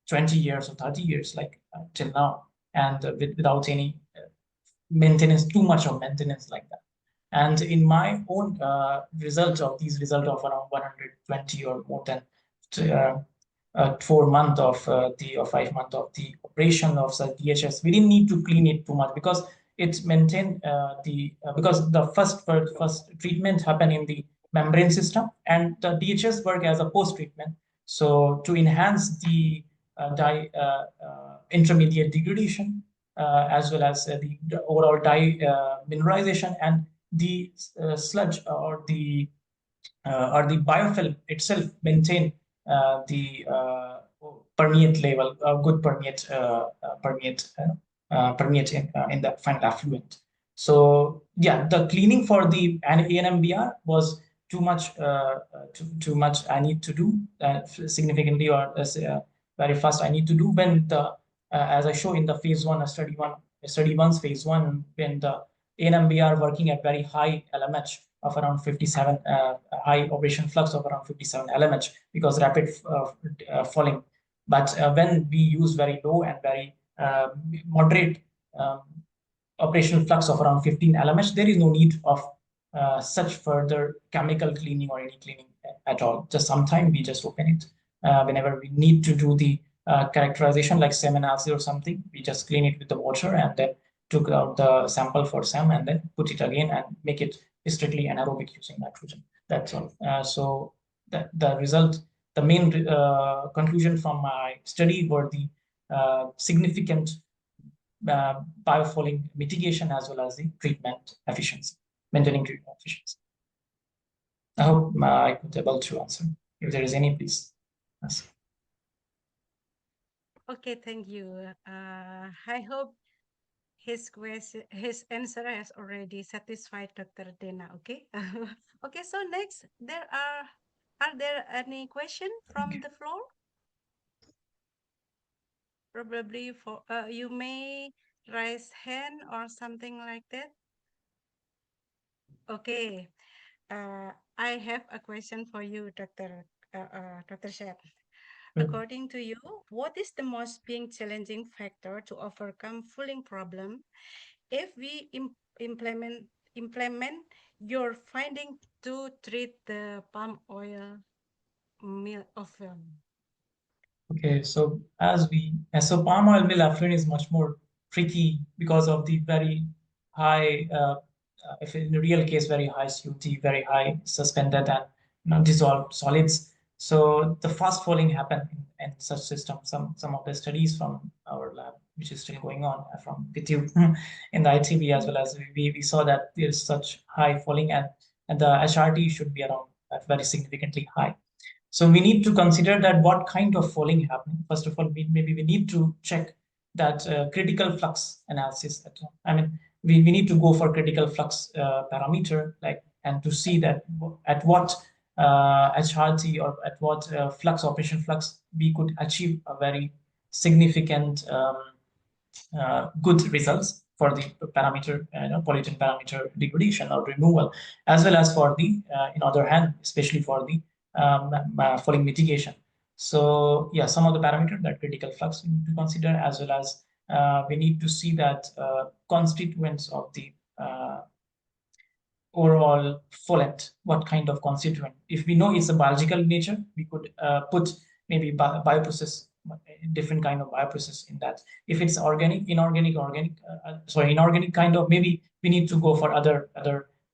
20 years or 30 years, like till now, and without any maintenance, too much of maintenance like that. And in my own result of around 120 or more than 4 months of or 5 months of the operation of the DHS, we didn't need to clean it too much, because it maintained because the first treatment happened in the membrane system, and the DHS work as a post-treatment. So to enhance the intermediate degradation, as well as the overall dye mineralization, and the sludge or the biofilm itself maintain the permeate level, good permeate in the final effluent. So yeah, the cleaning for the ANMBR was too much. I need to do significantly, or very fast I need to do when the, as I show in the phase 1, study one's phase 1, when the ANMB are working at very high LMH of around 57, high operation flux of around 57 LMH because rapid falling. But when we use very low and very moderate operational flux of around 15 LMH, there is no need of such further chemical cleaning or any cleaning at all. Just sometime we just open it. Whenever we need to do the characterization like SEM analysis or something, we just clean it with the water and then took out the sample for SEM and then put it again and make it strictly anaerobic using nitrogen. That's all. So the result, the main conclusion from my study were the significant biofouling mitigation as well as the treatment efficiency, maintaining treatment efficiency. I hope I could be able to answer. If there is any, please. Yes. Okay, thank you. I hope his answer has already satisfied Dr. Dena. Okay. Okay. So next, are there any questions from the floor? Probably for you may raise hand or something like that. Okay. I have a question for you, Dr. Shet. According to you, what is the most being challenging factor to overcome fouling problem if we implement your finding to treat the palm oil mill effluent? Okay, so so palm oil mill effluent is much more tricky because of the very high, if in the real case, very high COT, very high suspended and dissolved solids. So the fast falling happen in such systems. Some of the studies from our lab, which is still going on from with you in the ITB as well as we saw that there's such high falling and the HRT should be around very significantly high. So we need to consider that what kind of falling happening. First of all, maybe we need to check that critical flux analysis. I mean, we need to go for critical flux parameter, like, and to see that at what HRT or at what flux, operation flux, we could achieve a very significant good results for the parameter, pollutant parameter degradation or removal, as well as for the, in other hand, especially for the fouling mitigation. So yeah, some of the parameters that critical flux we need to consider, as well as we need to see that constituents of the overall foulant, what kind of constituent. If we know it's a biological nature, we could put maybe bioprocess, different kind of bioprocess in that. If it's organic, inorganic kind of, maybe we need to go for other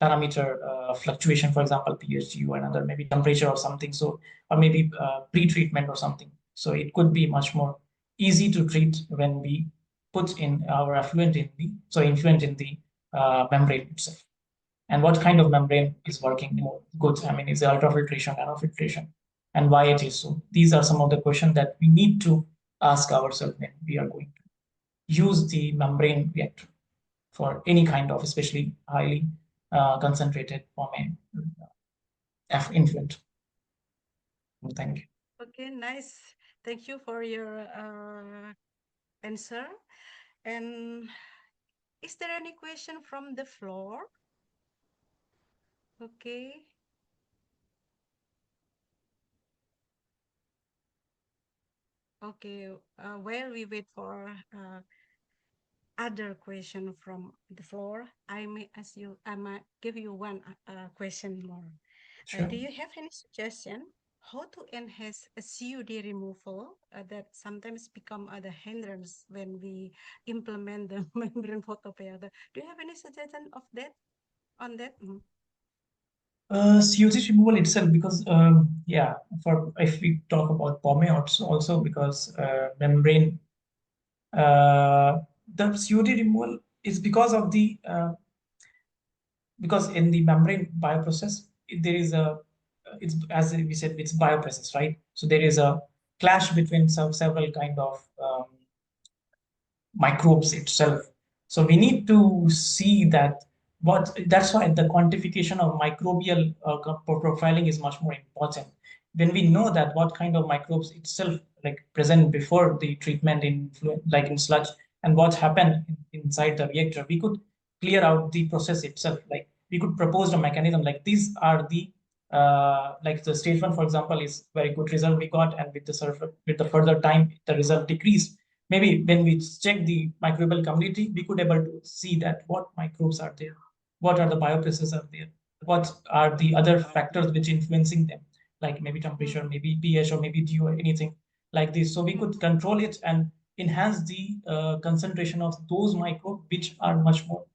parameter fluctuation, for example, pH, or another maybe temperature or something. So, or maybe pre-treatment or something. So it could be much more easy to treat when we put in our effluent in the, influent in the membrane itself. And what kind of membrane is working more good? I mean, is it ultrafiltration, nanofiltration, and why it is so? These are some of the questions that we need to ask ourselves when we are going to use the membrane reactor for any kind of, especially highly concentrated form influent. Thank you. Okay, nice. Thank you for your answer. And is there any question from the floor? Okay. Okay, while we wait for other question from the floor, I may ask you, I might give you one question more. Sure. Do you have any suggestion how to enhance a COD removal that sometimes become the hindrance when we implement the membrane photopearl? Do you have any suggestion of that on that? COG removal itself, because yeah, for if we talk about POME also because membrane, the COD removal is because of the because in the membrane bioprocess there is a, it's, as we said, it's bioprocess, right? So there is a clash between several kind of microbes itself. So we need to see that that's why the quantification of microbial profiling is much more important. When we know that what kind of microbes itself like present before the treatment in like in sludge and what happened inside the reactor, we could clear out the process itself. Like we could propose a mechanism like these are the like the stage 1, for example, is very good result we got, and with the further time the result decreased. Maybe when we check the microbial community, we could able to see that what microbes are there, what are the bioprocesses are there, what are the other factors which influencing them, like maybe temperature, maybe pH, or maybe DO, or anything like this. So we could control it and enhance the concentration of those microbes which are much more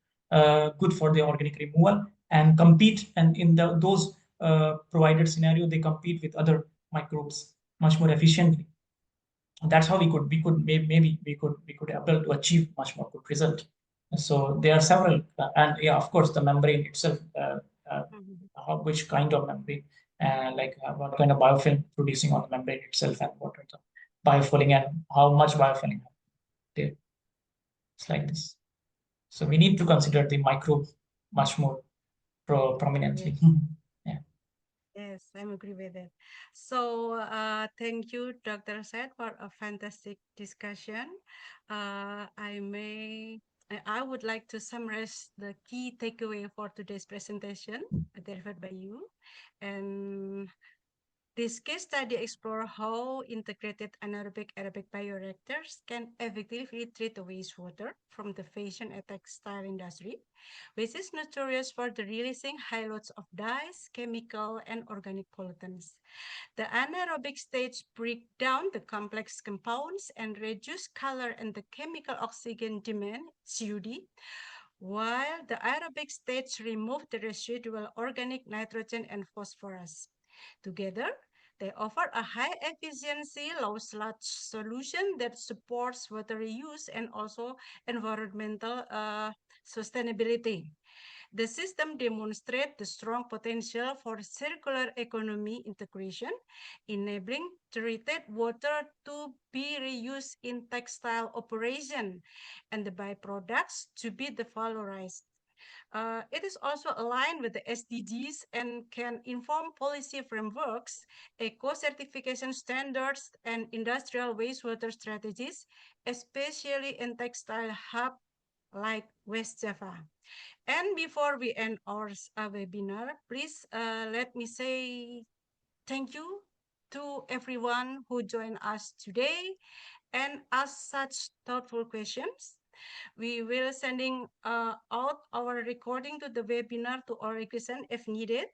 good for the organic removal and compete. And in those provided scenario, they compete with other microbes much more efficiently. That's how we could maybe we could able to achieve much more good result. So there are several, and yeah, of course, the membrane itself, which kind of membrane, what kind of biofilm producing on the membrane itself, and what are the biofouling and how much biofouling there. It's like this. So we need to consider the microbe much more prominently. Yeah. Yes, I agree with it. So thank you, Dr. Said, for a fantastic discussion. I would like to summarize the key takeaway for today's presentation delivered by you. And this case study explores how integrated anaerobic-aerobic bioreactors can effectively treat the wastewater from the fashion and textile industry, which is notorious for the releasing high loads of dyes, chemical, and organic pollutants. The anaerobic stage break down the complex compounds and reduce color and the chemical oxygen demand, COD, while the aerobic stage remove the residual organic nitrogen and phosphorus. Together, they offer a high efficiency, low sludge solution that supports water reuse and also environmental sustainability. The system demonstrates the strong potential for circular economy integration, enabling treated water to be reused in textile operation and the byproducts to be devalorized. It is also aligned with the SDGs and can inform policy frameworks, eco-certification standards, and industrial wastewater strategies, especially in textile hub like West Java. And before we end our webinar, please let me say thank you to everyone who joined us today and asked such thoughtful questions. We will sending out our recording to the webinar to our requisition if needed.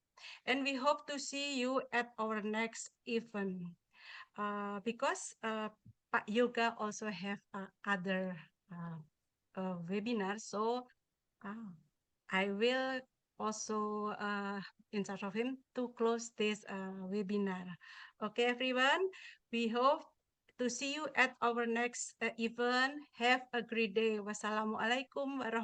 And we hope to see you at our next event. Because Pak Yoga also have other webinars. So I will also in charge of him to close this webinar. Okay, everyone. We hope to see you at our next event. Have a great day. Wassalamualaikum warahmatullahi